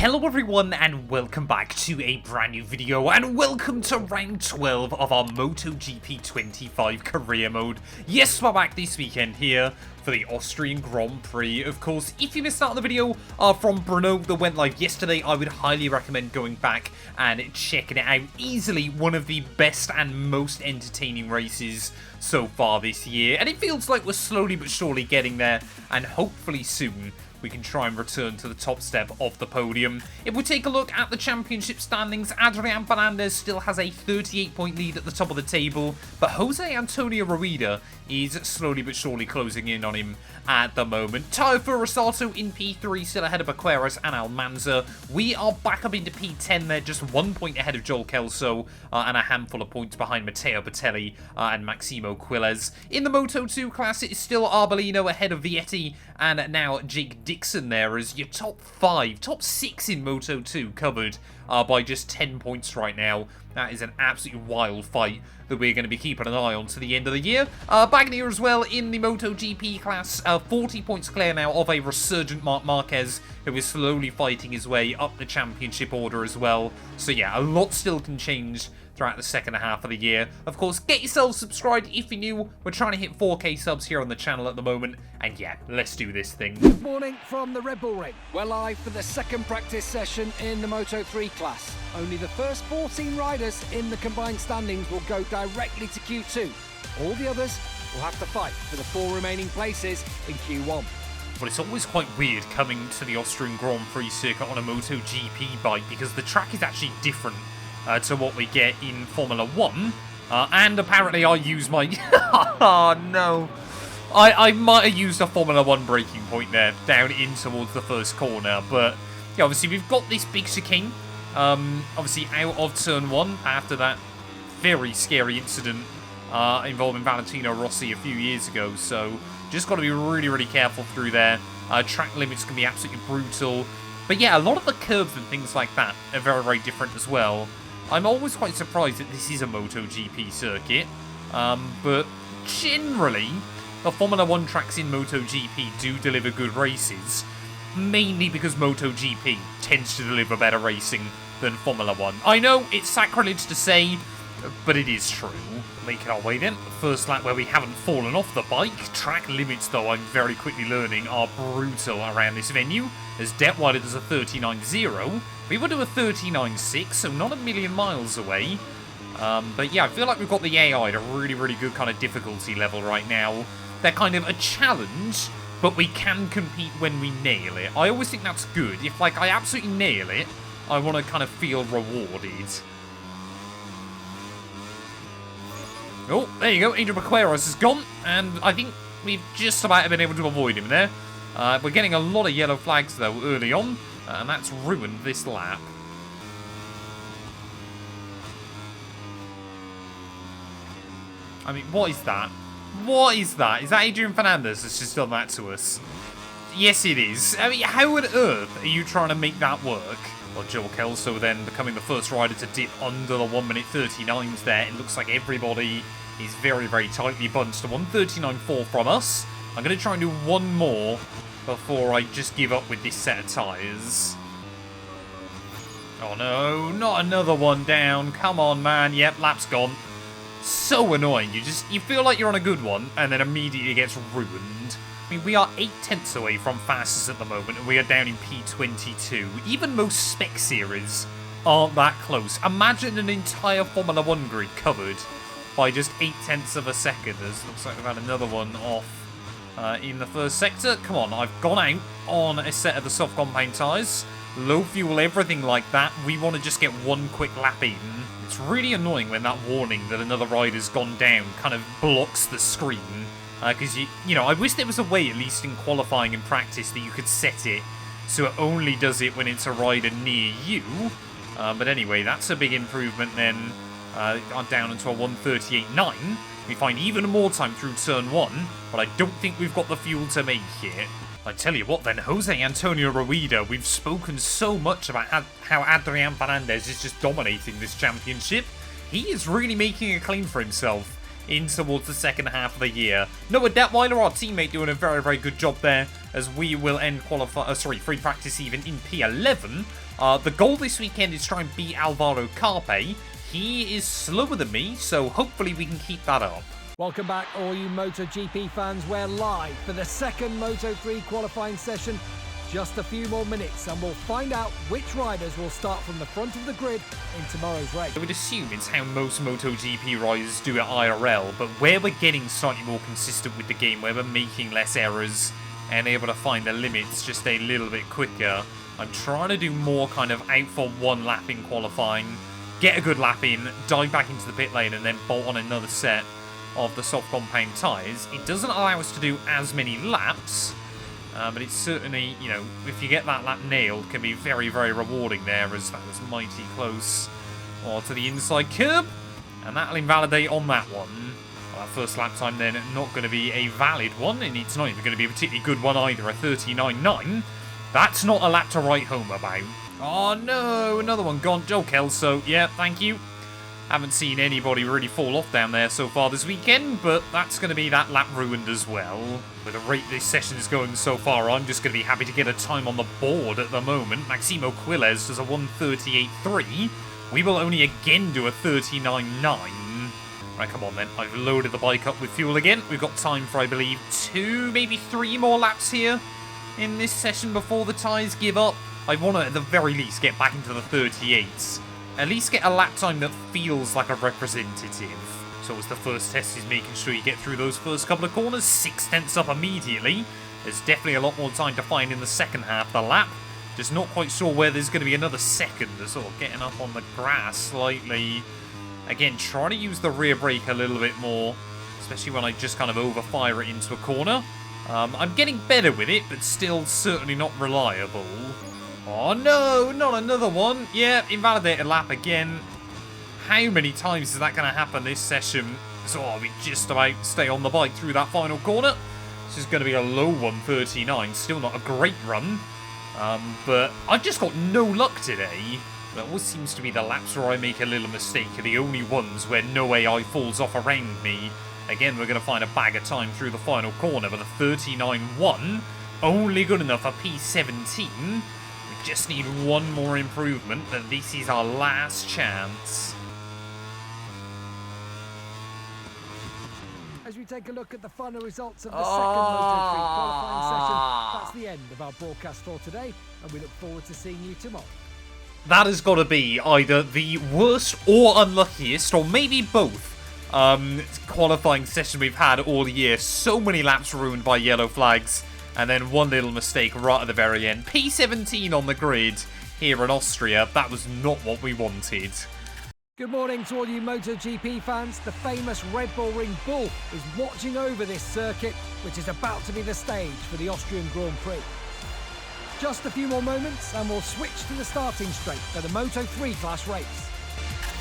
Hello everyone and welcome back to a brand new video and welcome to round 12 of our MotoGP 25 career mode. Yes, we're back this weekend here for the Austrian Grand Prix. Of course, if you missed out on the video from Brno that went live yesterday, I would highly recommend going back and checking it out. Easily one of the best and most entertaining races so far this year, and it feels like we're slowly but surely getting there, and hopefully soon we can try and return to the top step of the podium. If we take a look at the championship standings, Adrian Fernandez still has a 38-point lead at the top of the table, but Jose Antonio Rueda is slowly but surely closing in on him at the moment. Tayo Furusato in P3, still ahead of Baqueras and Almanza. We are back up into P10 there, just 1 point ahead of Joel Kelso, and a handful of points behind Matteo Bertelli and Maximo Quilez. In the Moto2 class, it is still Arbolino ahead of Vietti, and now Jake Dixon there as your top 6 in Moto2 covered by just 10 points right now. That is an absolutely wild fight that we're going to be keeping an eye on to the end of the year. Bagnaia as well in the MotoGP class, 40 points clear now of a resurgent Marc Marquez, who is slowly fighting his way up the championship order as well. So yeah, a lot still can change throughout the second half of the year. Of course, get yourselves subscribed if you're new. We're trying to hit 4K subs here on the channel at the moment. And yeah, let's do this thing. Good morning from the RIVALRY. We're live for the second practice session in the Moto3 class. Only the first 14 riders in the combined standings will go directly to Q2. All the others will have to fight for the 4 remaining places in Q1. But it's always quite weird coming to the Austrian Grand Prix circuit on a MotoGP bike, because the track is actually different to what we get in Formula 1. And apparently I use my... oh no. I might have used a Formula 1 braking point there, down in towards the first corner. But yeah, obviously we've got this big chicane, obviously out of turn 1 after that very scary incident involving Valentino Rossi a few years ago. So just got to be really, really careful through there. Track limits can be absolutely brutal. But yeah, a lot of the curves and things like that are very, very different as well. I'm always quite surprised that this is a MotoGP circuit, but generally, the Formula 1 tracks in MotoGP do deliver good races, mainly because MotoGP tends to deliver better racing than Formula 1. I know it's sacrilege to say, but it is true. Making our way then, first lap where we haven't fallen off the bike. Track limits, though, I'm very quickly learning, are brutal around this venue, as Detweiler does a 39.0. We will do a 39.6, so not a million miles away. But yeah, I feel like we've got the AI at a really, really good kind of difficulty level right now. They're kind of a challenge, but we can compete when we nail it. I always think that's good. If, like, I absolutely nail it, I want to kind of feel rewarded. Oh, there you go. Angel Baqueras is gone, and I think we've just about been able to avoid him there. We're getting a lot of yellow flags, though, early on, and that's ruined this lap. I mean, what is that? What is that? Is that Adrian Fernandez that's just done that to us? Yes, it is. I mean, how on earth are you trying to make that work? Well, Joel Kelso then becoming the first rider to dip under the 1 minute 39s there. It looks like everybody is very, very tightly bunched. A 1:39.4 from us. I'm going to try and do one more before I just give up with this set of tyres. Oh no, not another one down. Come on, man. Yep, lap's gone. So annoying. You feel like you're on a good one, and then immediately it gets ruined. I mean, we are 8 tenths away from fastest at the moment, and we are down in P22. Even most spec series aren't that close. Imagine an entire Formula 1 grid covered by just 8 tenths of a second. As looks like we've had another one off in the first sector. Come on, I've gone out on a set of the soft compound tyres. Low fuel, everything like that. We want to just get one quick lap in. It's really annoying when that warning that another rider's gone down kind of blocks the screen. Because, you know, I wish there was a way, at least in qualifying and practice, that you could set it so it only does it when it's a rider near you. But anyway, that's a big improvement then. Down into a 1:38.9. We find even more time through turn 1, but I don't think we've got the fuel to make it. I tell you what then, Jose Antonio Rueda, we've spoken so much about how Adrian Fernandez is just dominating this championship. He is really making a claim for himself in towards the second half of the year. Noah Detweiler, our teammate, doing a very, very good job there as we will end free practice even in P11. The goal this weekend is try and beat Alvaro Carpe. He is slower than me, so hopefully we can keep that up. Welcome back, all you MotoGP fans. We're live for the second Moto3 qualifying session. Just a few more minutes and we'll find out which riders will start from the front of the grid in tomorrow's race. I would assume it's how most MotoGP riders do it IRL, but where we're getting slightly more consistent with the game, where we're making less errors and able to find the limits just a little bit quicker, I'm trying to do more kind of out for one lap in qualifying, get a good lap in, dive back into the pit lane and then bolt on another set of the soft compound tyres. It doesn't allow us to do as many laps, but it's certainly, you know, if you get that lap nailed, can be very, very rewarding there, as that was mighty close to the inside curb. And that'll invalidate on that one. Well, that first lap time then not going to be a valid one, and it's not even going to be a particularly good one either, a 39.9. That's not a lap to write home about. Oh no, another one gone. Joe Kelso, yeah, thank you. Haven't seen anybody really fall off down there so far this weekend, but that's going to be that lap ruined as well. With the rate this session is going so far, I'm just going to be happy to get a time on the board at the moment. Maximo Quilez does a 1:38.3. We will only again do a 39.9. Right, come on then. I've loaded the bike up with fuel again. We've got time for, I believe, 2, maybe 3 more laps here in this session before the tyres give up. I want to, at the very least, get back into the 38s. At least get a lap time that feels like a representative. So as the first test is making sure you get through those first couple of corners, 6 tenths up immediately. There's definitely a lot more time to find in the second half of the lap. Just not quite sure where there's going to be another second. Sort of getting up on the grass slightly. Again, trying to use the rear brake a little bit more, especially when I just kind of overfire it into a corner. I'm getting better with it, but still certainly not reliable. Oh no, not another one. Yeah, invalidated lap again. How many times is that going to happen this session? So we just about stay on the bike through that final corner. This is going to be a low 1:39. Still not a great run. But I've just got no luck today. It always seems to be the laps where I make a little mistake are the only ones where no AI falls off around me. Again, we're going to find a bag of time through the final corner, but a 39.1, only good enough for P17. We just need one more improvement, and this is our last chance. As we take a look at the final results of the second Moto3 qualifying session, that's the end of our broadcast for today, and we look forward to seeing you tomorrow. That has got to be either the worst or unluckiest, or maybe both, qualifying session we've had all year. So many laps ruined by yellow flags, and then one little mistake right at the very end. P17 on the grid here in Austria. That was not what we wanted. Good morning to all you MotoGP fans. The famous Red Bull Ring Bull is watching over this circuit, which is about to be the stage for the Austrian Grand Prix. Just a few more moments and we'll switch to the starting straight for the Moto3 class race.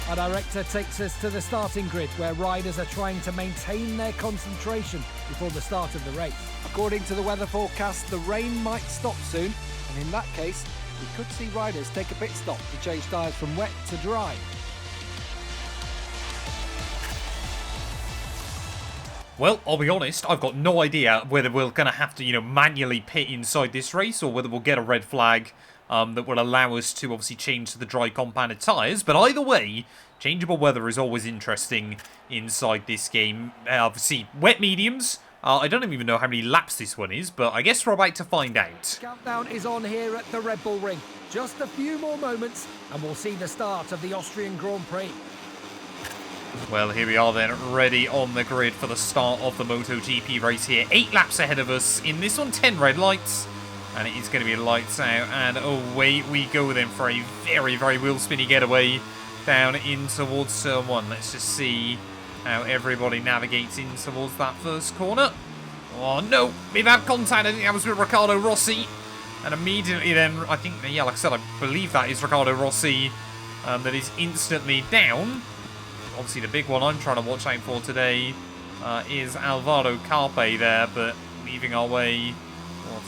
Our director takes us to the starting grid where riders are trying to maintain their concentration before the start of the race. According to the weather forecast, the rain might stop soon, and in that case, we could see riders take a pit stop to change tyres from wet to dry. Well, I'll be honest, I've got no idea whether we're going to have to, manually pit inside this race or whether we'll get a red flag that will allow us to obviously change to the dry compounded tyres. But either way, changeable weather is always interesting inside this game. Obviously, wet mediums. I don't even know how many laps this one is, but I guess we're about to find out. Countdown is on here at the Red Bull Ring. Just a few more moments and we'll see the start of the Austrian Grand Prix. Well, here we are then, ready on the grid for the start of the MotoGP race here. 8 laps ahead of us in this one, 10 red lights. And it is going to be lights out, and away we go then for a very, very wheel-spinny getaway down in towards Turn 1. Let's just see how everybody navigates in towards that first corner. Oh no, we've had contact. I think that was with Riccardo Rossi. And immediately then, I think, yeah, like I said, I believe that is Riccardo Rossi that is instantly down. Obviously, the big one I'm trying to watch out for today is Alvaro Carpe there, but leaving our way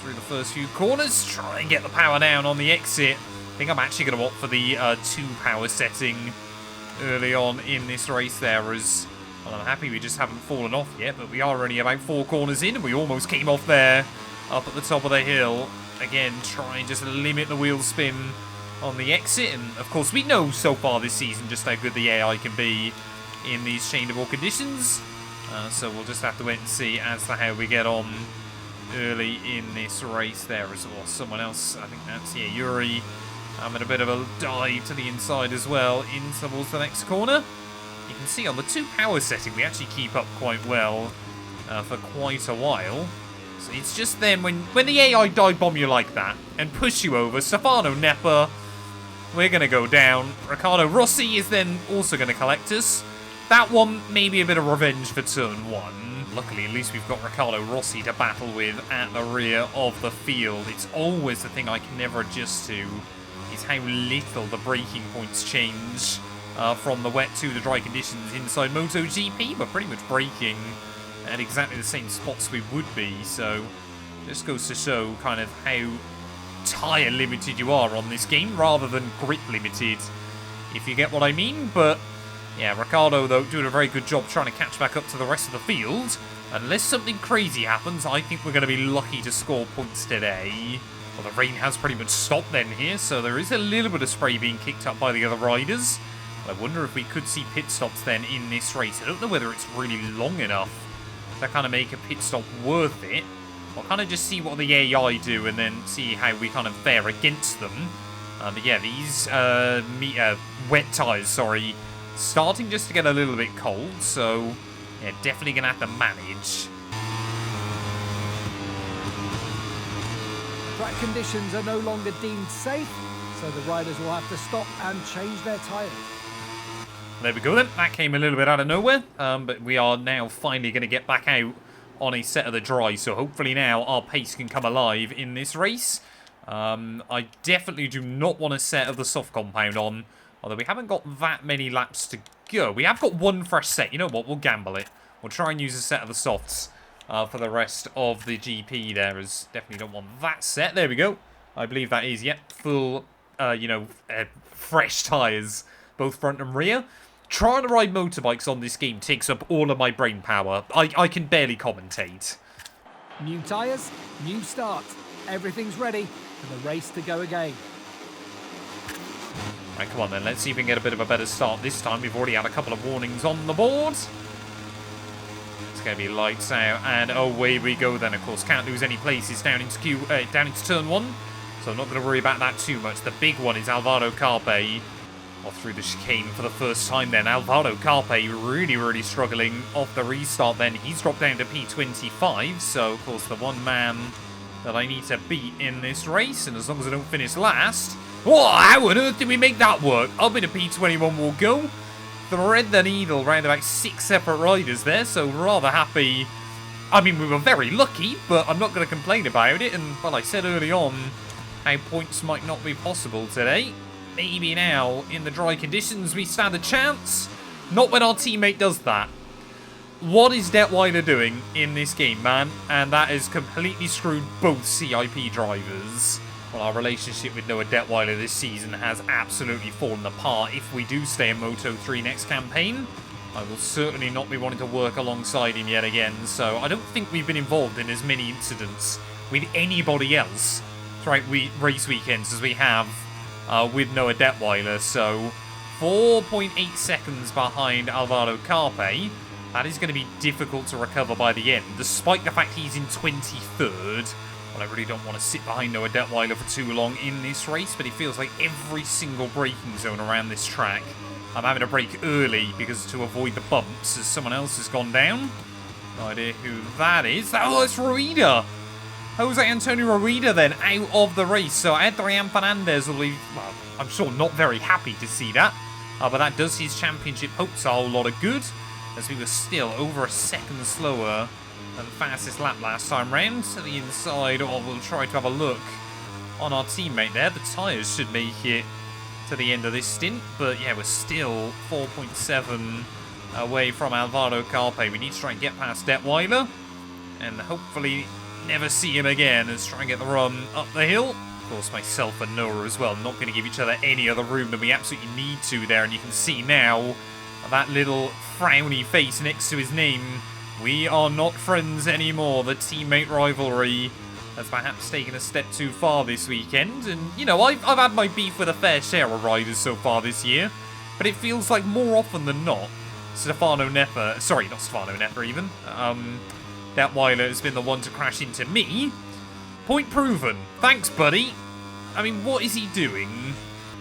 through the first few corners. Try and get the power down on the exit. I think I'm actually going to opt for the 2 power setting early on in this race there, as Well, I'm happy we just haven't fallen off yet, but we are only about 4 corners in, and we almost came off there up at the top of the hill. Again, try and just limit the wheel spin on the exit, and of course we know so far this season just how good the AI can be in these changeable conditions. So we'll just have to wait and see as to how we get on early in this race there as well. Someone else, I think that's, yeah, Yuri, having a bit of a dive to the inside as well, in towards the next corner. You can see on the 2 power setting, we actually keep up quite well for quite a while. So it's just then when the AI dive bomb you like that and push you over, Stefano Neppa, we're going to go down. Riccardo Rossi is then also going to collect us. That one, maybe a bit of revenge for turn 1. Luckily, at least we've got Riccardo Rossi to battle with at the rear of the field. It's always the thing I can never adjust to, is how little the braking points change from the wet to the dry conditions inside MotoGP. We're pretty much braking at exactly the same spots we would be, so this goes to show kind of how tyre limited you are on this game rather than grip limited, if you get what I mean. But yeah, Riccardo though doing a very good job trying to catch back up to the rest of the field. Unless something crazy happens, I think we're going to be lucky to score points today. Well, the rain has pretty much stopped then here, so there is a little bit of spray being kicked up by the other riders. I wonder if we could see pit stops then in this race. I don't know whether it's really long enough to kind of make a pit stop worth it. I'll kind of just see what the AI do and then see how we kind of fare against them. But yeah, these wet tyres, sorry, starting just to get a little bit cold, so yeah, definitely going to have to manage. Track conditions are no longer deemed safe, so the riders will have to stop and change their tyres. There we go then. That came a little bit out of nowhere, but we are now finally going to get back out on a set of the dry, so hopefully now our pace can come alive in this race. I definitely do not want a set of the soft compound on, although we haven't got that many laps to go. We have got 1 fresh set. You know what? We'll gamble it. We'll try and use a set of the softs for the rest of the GP there, as definitely don't want that set. There we go. I believe that is, yep, full, fresh tyres, both front and rear. Trying to ride motorbikes on this game takes up all of my brain power. I can barely commentate. New tyres, new start. Everything's ready for the race to go again. Right, come on then. Let's see if we can get a bit of a better start this time. We've already had a couple of warnings on the board. It's going to be lights out, and away we go then. Of course, can't lose any places down into turn 1, so I'm not going to worry about that too much. The big one is Alvaro Carpe off through the chicane for the first time then. Alvaro Carpe really struggling off the restart then. He's dropped down to P25, so of course the one man that I need to beat in this race, and as long as I don't finish last... Whoa, how on earth did we make that work? Up into P21 we'll go. Thread the needle round about 6 separate riders there, so rather happy. I mean, we were very lucky, but I'm not going to complain about it, and well, I said early on how points might not be possible today. Maybe now, in the dry conditions, we stand a chance. Not when our teammate does that. What is Detweiler doing in this game, man? And that has completely screwed both CIP drivers. Well, our relationship with Noah Detweiler this season has absolutely fallen apart. If we do stay in Moto 3 next campaign, I will certainly not be wanting to work alongside him yet again. So I don't think we've been involved in as many incidents with anybody else throughout race weekends as we have with Noah Detweiler. So 4.8 seconds behind Alvaro Carpe. That is going to be difficult to recover by the end, despite the fact he's in 23rd. Well, I really don't want to sit behind Noah Detweiler for too long in this race, but it feels like every single braking zone around this track, I'm having to brake early because to avoid the bumps as someone else has gone down. No idea who that is. Oh, it's Rueda. Jose Antonio Rueda then out of the race. So Adrian Fernandez will be, well, I'm sure not very happy to see that. But that does his championship hopes a whole lot of good, as we were still over a second slower than the fastest lap last time round. To the inside, or we'll try to have a look on our teammate there. The tyres should make it to the end of this stint, but yeah, we're still 4.7 away from Alvaro Carpe. We need to try and get past Detweiler and hopefully never see him again, as try and get the run up the hill. Of course, myself and Noah as well, not going to give each other any other room than we absolutely need to there, and you can see now that little frowny face next to his name. We are not friends anymore. The teammate rivalry has perhaps taken a step too far this weekend. And, you know, I've had my beef with a fair share of riders so far this year. But it feels like more often than not, Stefano Neffa, sorry, not Stefano Neffa even, Detweiler has been the one to crash into me. Point proven. Thanks, buddy. I mean, what is he doing?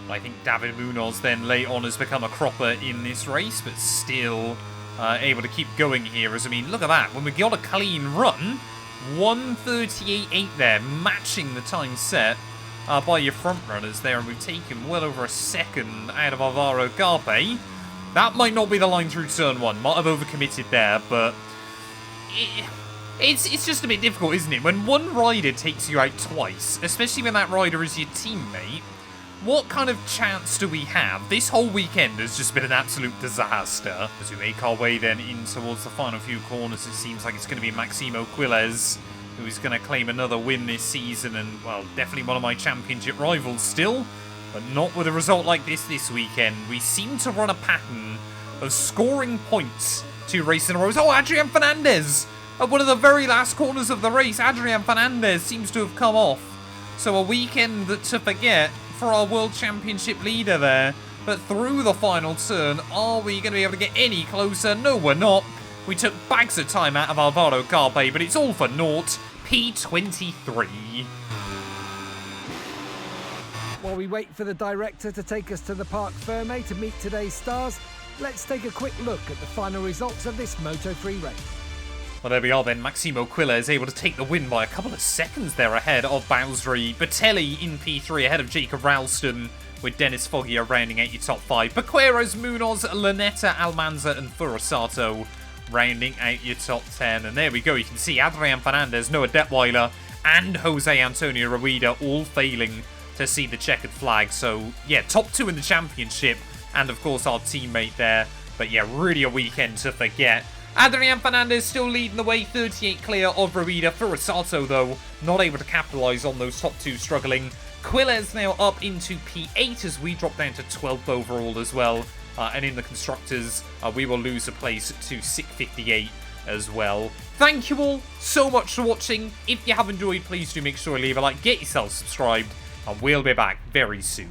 I think David Munoz then late on has become a cropper in this race, but still able to keep going here. As I mean, look at that. When we got a clean run, 1:38.8 there, matching the time set by your front runners there, and we've taken well over a second out of Alvaro Garpe. That might not be the line through turn one. Might have overcommitted there, but it's just a bit difficult, isn't it? When one rider takes you out twice, especially when that rider is your teammate, what kind of chance do we have? This whole weekend has just been an absolute disaster. As we make our way then in towards the final few corners, it seems like it's going to be Maximo Quilez who is going to claim another win this season, and, well, definitely one of my championship rivals still, but not with a result like this weekend. We seem to run a pattern of scoring points 2 races in a row. Oh, Adrian Fernandez! At one of the very last corners of the race, Adrian Fernandez seems to have come off. So a weekend to forget for our World Championship leader there. But through the final turn, are we going to be able to get any closer? No, we're not. We took bags of time out of Alvaro Garpe, but it's all for naught. P23. While we wait for the director to take us to the Parc Ferme to meet today's stars, let's take a quick look at the final results of this Moto3 race. Well, there we are then. Maximo Quilez able to take the win by a couple of seconds there ahead of Bowsry. Batelli in P3 ahead of Jacob Ralston, with Dennis Foggia rounding out your top 5. Paqueros, Munoz, Lanetta, Almanza and Furusato rounding out your top 10. And there we go. You can see Adrian Fernandez, Noah Detweiler and Jose Antonio Rueda all failing to see the checkered flag. So, yeah, top 2 in the championship. And, of course, our teammate there. But, yeah, really a weekend to forget. Adrian Fernandez still leading the way, 38 clear of Rueda. Furusato, though, not able to capitalise on those top 2 struggling. Quilez now up into P8 as we drop down to 12th overall as well. And in the Constructors, we will lose a place to 658 as well. Thank you all so much for watching. If you have enjoyed, please do make sure to leave a like, get yourself subscribed, and we'll be back very soon.